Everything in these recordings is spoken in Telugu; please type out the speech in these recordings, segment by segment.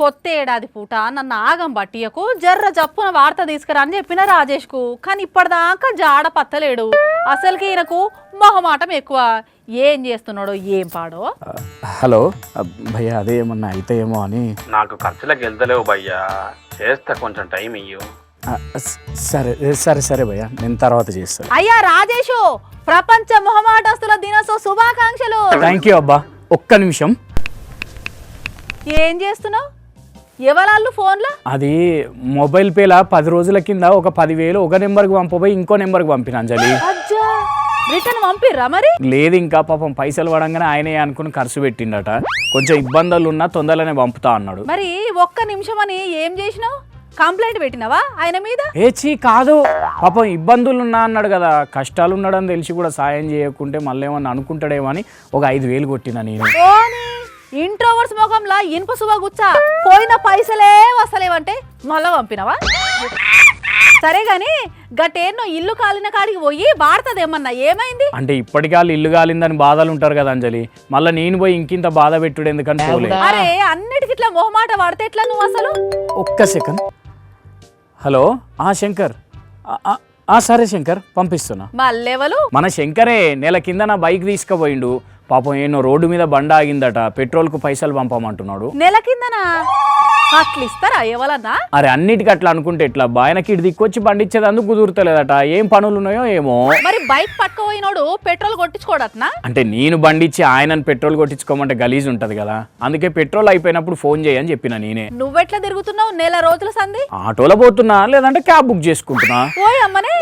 కొత్త ఏడాది పూట నన్ను ఆగం బట్టియకు జర్ర జప్పున వార్త తీసుకురా అని చెప్పిన రాజేష్కు. కానీ ఇప్పటిదాకా జాడ పత్తలేడు. అసలుకి ఈయనకు మొహమాటం ఎక్కువ. ఏం చేస్తున్నాడో ఏం పాడో. హలో భయ్యా, అదేమన్నా అయితే ఏమో అని. నాకు ఖర్చులకు వెళ్తలేవు భయ్యా, చేస్తా, కొంచెం టైం ఇయ్యు. సరే సరే సరే భయ్యా, నేను తర్వాత చేస్తాను. అయ్యా రాజేషు, ప్రపంచ మొహమాటస్తుల దినోత్సవ శుభాకాంక్షలు. థ్యాంక్ యూ అబ్బా. ఒక్క నిమిషం. ఏం చేస్తున్నావు? ఎవరాళ్ళు ఫోన్లో? అది మొబైల్ పేలా 10 రోజుల కింద ఒక 10,000 ఒక నెంబర్కి పంపబోయి ఇంకో నెంబర్కి పంపిన అంజలి. రిటర్న్ పంపిర్రా మరి? లేదు, ఇంకా పాపం పైసలు పడంగానే ఆయనే అనుకుని ఖర్చు పెట్టిండట. కొంచెం ఇబ్బందులు ఉన్నా తొందరలోనే పంపుతా అన్నాడు. మరి ఒక్క నిమిషం అని ఏం చేసినావు? కంప్లైంట్ పెట్టినావా ఆయన మీద? ఏచి కాదు, పాపం ఇబ్బందులు ఉన్నా అన్నాడు కదా. కష్టాలు ఉన్నాడని తెలిసి కూడా సాయం చేయకుంటే మళ్ళీ ఏమన్నా అనుకుంటాడేమో అని ఒక 5,000 కొట్టినా నేను. ఇంట్రోవర్స్ ముఖంలా ఇనుప సువ గుచ్చా, పోయిన పైసలే వస్తలేవంటే మళ్ళా పంపినవా? సరే గాని గటేన్నో ఇల్లు కాలిన కాడికి పోయి వాడతదేమన్నా, ఏమైంది? అంటే ఇప్పటికాళ్ళు ఇల్లు కాలిందని బాధలు ఉంటారు కదా అంజలి. మళ్ళీ నేను పోయి ఇంకింత బాధ పెట్టుడు ఎందుకని పోలే. అరే అన్నిటికి ఇట్లా మొహమాట వాడితే ఎట్లా నువ్వు అసలు? ఒక్క సెకండ్. హలో శంకర్. సరే శంకర్, పంపిస్తున్నా. మళ్ళెవలు? మన శంకరే నెల కింద నా బైక్ తీసుకుపోయిండు. పాపం ఏనో రోడ్డు మీద బండ ఆగిందట, పెట్రోల్కు పైసలు పంపమంటున్నాడు. నెల కిందనా? అట్లా ఇస్తారా ఎవరన్నా? అరే అన్నిటికీ అట్లా అనుకుంటే ఎట్లా? బాయనకి ఇటు దిక్కొచ్చి బండిచ్చేదందుకు కుదురుతలేదట. ఏం పనులు ఉన్నాయో ఏమో. మరి బైక్ పట్టుకుపోయినోడు పెట్రోల్ కొట్టించుకోడట్నా? అంటే నేను బండిచ్చి ఆయనను పెట్రోల్ కొట్టించుకోమంటే గలీజ్ ఉంటది కదా, అందుకే పెట్రోల్ అయిపోయినప్పుడు ఫోన్ చేయని చెప్పిన నేనే. నువ్వెట్లా తిరుగుతున్నావు నెల రోజుల సంది? ఆటోలో పోతున్నా, లేదంటే క్యాబ్ బుక్ చేసుకుంటున్నా. ఓయ్ అమ్మనే,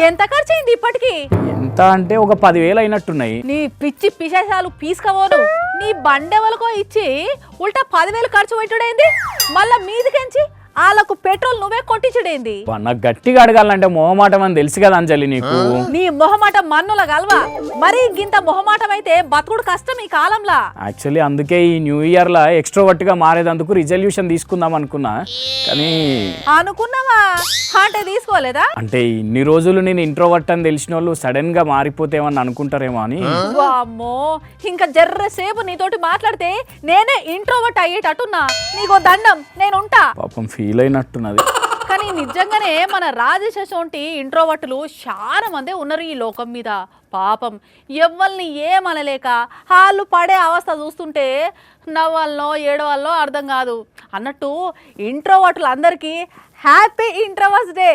ఎంత ఖర్చు అయింది ఇప్పటికి? ఎంత అంటే ఒక 10,000 అయినట్టున్నాయి. నీ పిచ్చి పిశాచాలు పీసుకపోను. నీ బండెవలకో ఇచ్చి ఉల్టా 10,000 ఖర్చు పెట్టుడేంది? మళ్ళా మీదికెంచి వాళ్ళకు పెట్రోల్ నువ్వే కొట్టించుడేంది? నాకు గట్టిగా అడగాలంటే మొహమాటం అని తెలుసు కదా అంజలి నీకు. నీ మొహమాటం మన్నుల గల్వా. మరి గింత మొహమాటం అయితే బతుకుడు కష్టం ఈ కాలంలో. యాక్చువల్లీ అందుకే ఈ న్యూ ఇయర్ లా ఎక్స్ట్రోవర్ట్ గా మారేదందుకు రిజల్యూషన్ తీసుకుందాం అనుకున్నా. కానీ అనుకున్నావా అంటే తీసుకోలేదా? అంటే ఇన్ని రోజులు నేను ఇంట్రోవర్ట్ అని తెలిసిన వాళ్ళు సడన్ గా మారిపోతేమని అనుకుంటారేమో అని. వామ్మో, ఇంకా జర్రసేపు నీతోటి మాట్లాడితే నేనే ఇంట్రోవర్ట్ అయ్యేటట్టున్నా. నీకో దండం, నేనుంటా. పాపం ఫీల్ అయినట్టున్నది. కానీ నిజంగానే మన రాజశేషంటి ఇంట్రోవర్టులు చాలా మంది ఉన్నారు ఈ లోకం మీద. పాపం ఎవ్వల్ని ఏమనలేక వాళ్ళు పడే అవస్థ చూస్తుంటే నవ్వాలనో ఏడవాలనో అర్థం కాదు. అన్నట్టు ఇంట్రోవర్టులు అందరికీ హ్యాపీ ఇంట్రోవర్స్ డే.